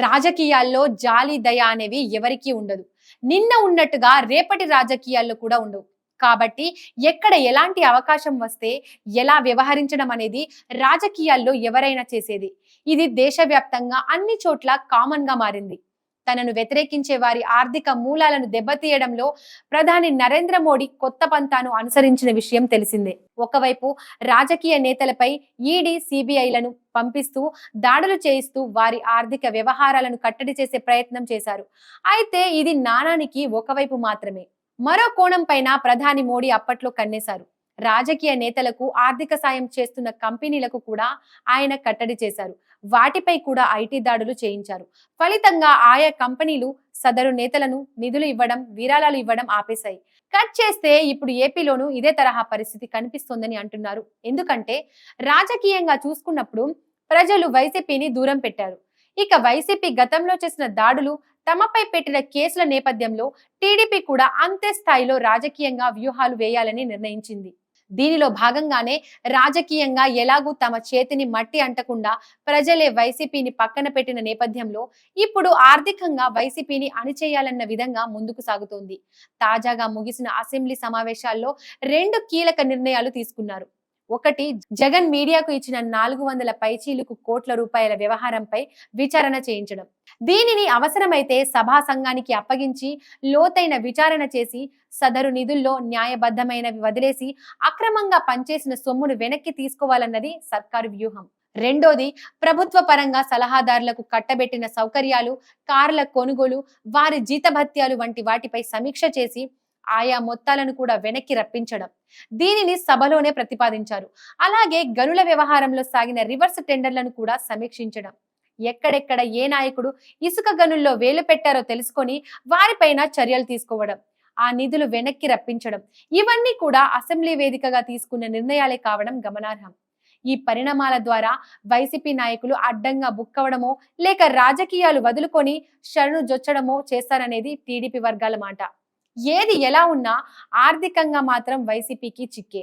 రాజకీయాల్లో జాలి దయ అనేవి ఎవరికీ ఉండదు. నిన్న ఉన్నట్టుగా రేపటి రాజకీయాల్లో కూడా ఉండవు. కాబట్టి ఎక్కడ ఎలాంటి అవకాశం వస్తే ఎలా వ్యవహరించడం అనేది రాజకీయాల్లో ఎవరైనా చేసేది. ఇది దేశవ్యాప్తంగా అన్ని చోట్ల కామన్ గా మారింది. తనను వ్యతిరేకించే వారి ఆర్థిక మూలాలను దెబ్బతీయడంలో ప్రధాని నరేంద్ర మోడీ కొత్త పంతాను అనుసరించిన విషయం తెలిసిందే. ఒకవైపు రాజకీయ నేతలపై ఈడీ, సిబిఐలను పంపిస్తూ దాడులు చేయిస్తూ వారి ఆర్థిక వ్యవహారాలను కట్టడి చేసే ప్రయత్నం చేశారు. అయితే ఇది నాణానికి ఒకవైపు మాత్రమే. మరో కోణం పైన ప్రధాని మోడీ అప్పట్లో కన్నేశారు. రాజకీయ నేతలకు ఆర్థిక సాయం చేస్తున్న కంపెనీలకు కూడా ఆయన కట్టడి చేశారు. వాటిపై కూడా ఐటీ దాడులు చేయించారు. ఫలితంగా ఆయా కంపెనీలు సదరు నేతలను నిధులు ఇవ్వడం, విరాళాలు ఇవ్వడం ఆపేశాయి. కట్ చేస్తే ఇప్పుడు ఏపీలోనూ ఇదే తరహా పరిస్థితి కనిపిస్తోందని అంటున్నారు. ఎందుకంటే రాజకీయంగా చూసుకున్నప్పుడు ప్రజలు వైసీపీని దూరం పెట్టారు. ఇక వైసీపీ గతంలో చేసిన దాడులు, తమపై పెట్టిన కేసుల నేపథ్యంలో టీడీపీ కూడా అంతే స్థాయిలో రాజకీయంగా వ్యూహాలు వేయాలని నిర్ణయించింది. దీనిలో భాగంగానే రాజకీయంగా ఎలాగూ తమ చేతిని మట్టి అంటకుండా ప్రజలే వైసీపీని పక్కన పెట్టిన నేపథ్యంలో ఇప్పుడు ఆర్థికంగా వైసీపీని అణిచేయాలన్న విధంగా ముందుకు సాగుతోంది. తాజాగా ముగిసిన అసెంబ్లీ సమావేశాల్లో 2 కీలక నిర్ణయాలు తీసుకున్నారు. ఒకటి, జగన్ మీడియాకు ఇచ్చిన 400 పైచీలకు కోట్ల రూపాయల వ్యవహారంపై విచారణ చేయించడం. దీనిని అవసరమైతే సభా సంఘానికి అప్పగించి లోతైన విచారణ చేసి సదరు నిధుల్లో న్యాయబద్ధమైనవి వదిలేసి అక్రమంగా పనిచేసిన సొమ్మును వెనక్కి తీసుకోవాలన్నది సర్కారు వ్యూహం. రెండోది, ప్రభుత్వ పరంగా సలహాదారులకు కట్టబెట్టిన సౌకర్యాలు, కార్ల కొనుగోలు, వారి జీతభత్యాలు వంటి వాటిపై సమీక్ష చేసి ఆయా మొత్తాలను కూడా వెనక్కి రప్పించడం. దీనిని సభలోనే ప్రతిపాదించారు. అలాగే గనుల వ్యవహారంలో సాగిన రివర్స్ టెండర్లను కూడా సమీక్షించడం. ఎక్కడెక్కడ ఏ నాయకుడు ఇసుక గనుల్లో వేలు పెట్టారో తెలుసుకొని వారిపైన చర్యలు తీసుకోవడం, ఆ నిధులు వెనక్కి రప్పించడం. ఇవన్నీ కూడా అసెంబ్లీ వేదికగా తీసుకున్న నిర్ణయాలే కావడం గమనార్హం. ఈ పరిణామాల ద్వారా వైసీపీ నాయకులు అడ్డంగా బుక్కవడమో లేక రాజకీయాలు వదులుకొని శరణు జొచ్చడమో చేస్తారనేది టీడీపీ వర్గాల మాట. ఏది ఎలా ఉన్నా ఆర్థికంగా మాత్రం వైసీపీకి చిక్కే.